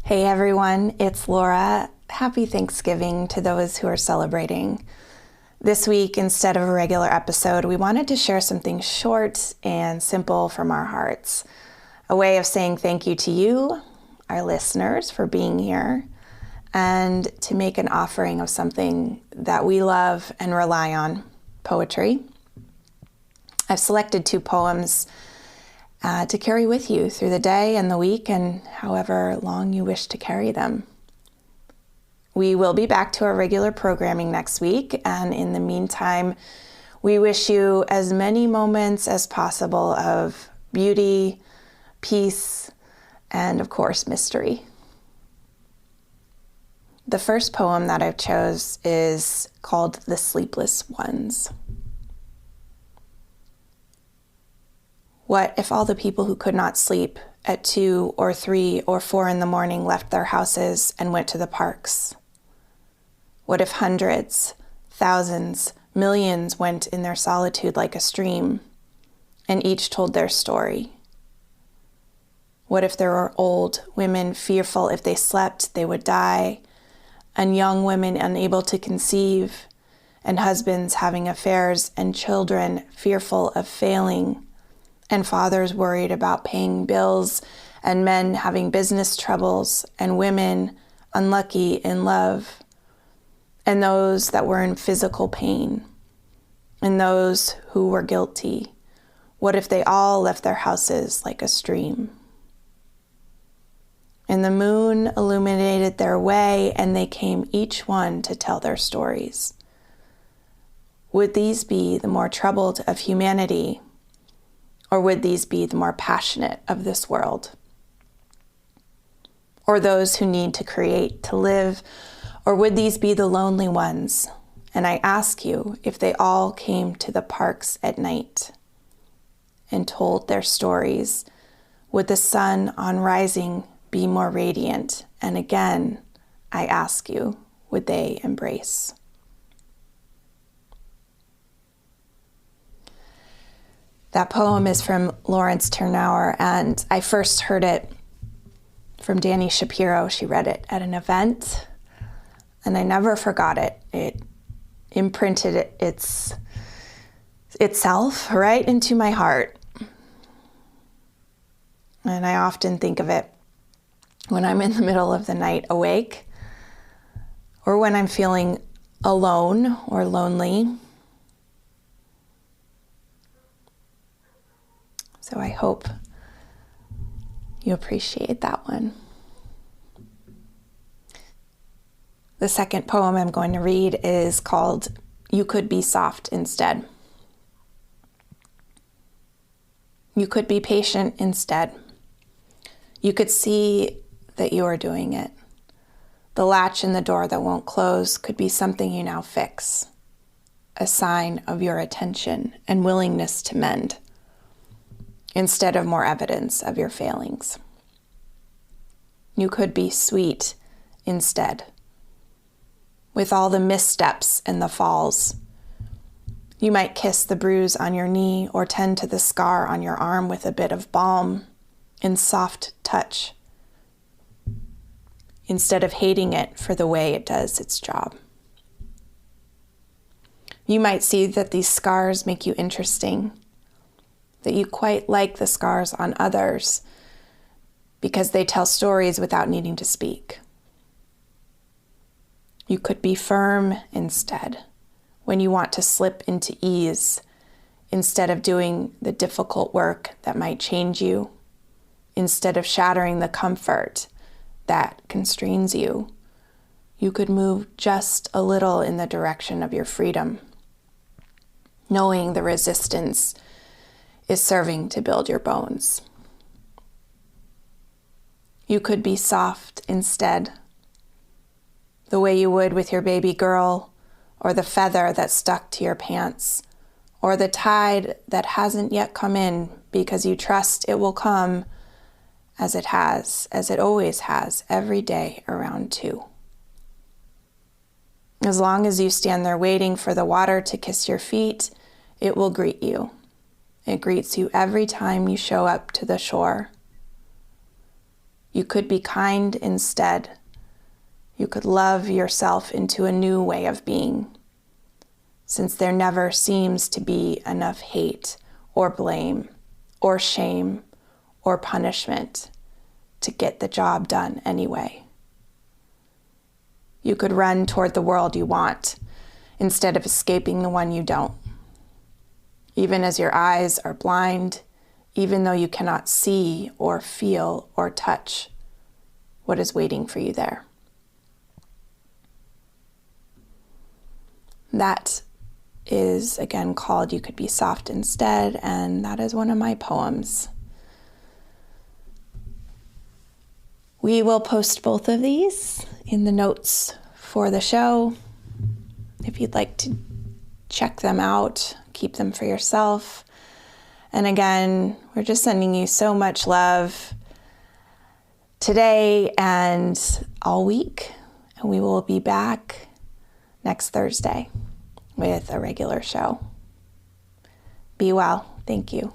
Hey everyone, it's Laura. Happy Thanksgiving to those who are celebrating. This week, instead of a regular episode, we wanted to share something short and simple from our hearts. A way of saying thank you to you, our listeners, for being here, and to make an offering of something that we love and rely on, poetry. I've selected 2 poems to carry with you through the day and the week and however long you wish to carry them. We will be back to our regular programming next week, and in the meantime, we wish you as many moments as possible of beauty, peace, and of course, mystery. The first poem that I've chose is called The Sleepless Ones. What if all the people who could not sleep at 2 or 3 or 4 in the morning left their houses and went to the parks? What if hundreds, thousands, millions went in their solitude like a stream, and each told their story? What if there were old women fearful if they slept they would die, and young women unable to conceive, and husbands having affairs, and children fearful of failing, and fathers worried about paying bills, and men having business troubles, and women unlucky in love, and those that were in physical pain, and those who were guilty? What if they all left their houses like a stream? And the moon illuminated their way, and they came each one to tell their stories. Would these be the more troubled of humanity? Or would these be the more passionate of this world? Or those who need to create to live? Or would these be the lonely ones? And I ask you, if they all came to the parks at night and told their stories, would the sun on rising be more radiant? And again, I ask you, would they embrace? That poem is from Lawrence Ternauer, and I first heard it from Dani Shapiro. She read it at an event, and I never forgot it. It imprinted itself right into my heart. And I often think of it when I'm in the middle of the night awake, or when I'm feeling alone or lonely. So I hope you appreciate that one. The second poem I'm going to read is called You Could Be Soft Instead. You could be patient instead. You could see that you are doing it. The latch in the door that won't close could be something you now fix, a sign of your attention and willingness to mend, instead of more evidence of your failings. You could be sweet instead. With all the missteps and the falls, you might kiss the bruise on your knee or tend to the scar on your arm with a bit of balm and soft touch, instead of hating it for the way it does its job. You might see that these scars make you interesting, that you quite like the scars on others because they tell stories without needing to speak. You could be firm instead, when you want to slip into ease instead of doing the difficult work that might change you, instead of shattering the comfort that constrains you. You could move just a little in the direction of your freedom, knowing the resistance is serving to build your bones. You could be soft instead, the way you would with your baby girl, or the feather that stuck to your pants, or the tide that hasn't yet come in because you trust it will come as it always has, every day around 2. As long as you stand there waiting for the water to kiss your feet, it will greet you. It greets you every time you show up to the shore. You could be kind instead. You could love yourself into a new way of being, since there never seems to be enough hate or blame or shame or punishment to get the job done anyway. You could run toward the world you want instead of escaping the one you don't. Even as your eyes are blind, even though you cannot see or feel or touch what is waiting for you there. That is again called You Could Be Soft Instead, and that is one of my poems. We will post both of these in the notes for the show. If you'd like to check them out, keep them for yourself. And again, we're just sending you so much love today and all week. And we will be back next Thursday with a regular show. Be well. Thank you.